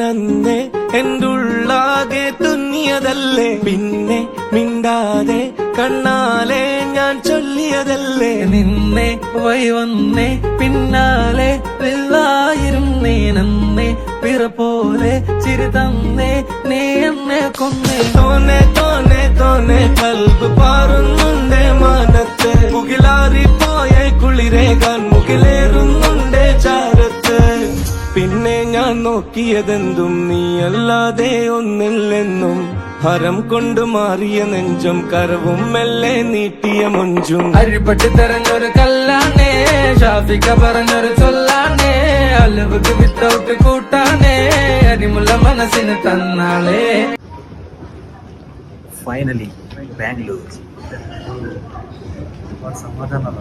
ഞാനന്നേ എൻ്റെ ഉള്ളാകെ തുന്നിയതല്ലേ, പിന്നെ മിണ്ടാതെ കണ്ണാലെ ഞാൻ ചൊല്ലിയതല്ലേ. നിന്നെ വഴി വന്നേ പിന്നാലെ വെള്ളായിരുന്നേ, നന്നേ പിറ പോലെ ചിരി തന്നേ, നീ എന്നെ കൊന്നേ. തോനെ തോനെ തോനെ കൽബ് പാറുന്നുണ്ട് മാനത്ത്, മുകിലാറിപ്പോയ കുളിരേകാൻ മുകിലേറുന്നുണ്ട് ചാരത്ത്. പിന്നെ ഞാൻ നോക്കിയതെന്തും നീയല്ലാതെ ഒന്നില്ലെന്നും, ഹരം കൊണ്ട് മാറിയ നെഞ്ചും കരവും മെല്ലെ നീട്ടിയ മൊഞ്ചും. അരിപ്പട്ടി തെരഞ്ഞൊരു കല്ലാണേ, ഷാഫിക്ക പറഞ്ഞൊരു ചൊല്ലാണേ, അലവുക്ക് വിത്തൗട്ട് കൂട്ടാനേ, അരിമുള്ള മനസ്സിന് തന്നാളേ. ഫൈനലി ബാംഗ്ലൂർ സമാധാനം.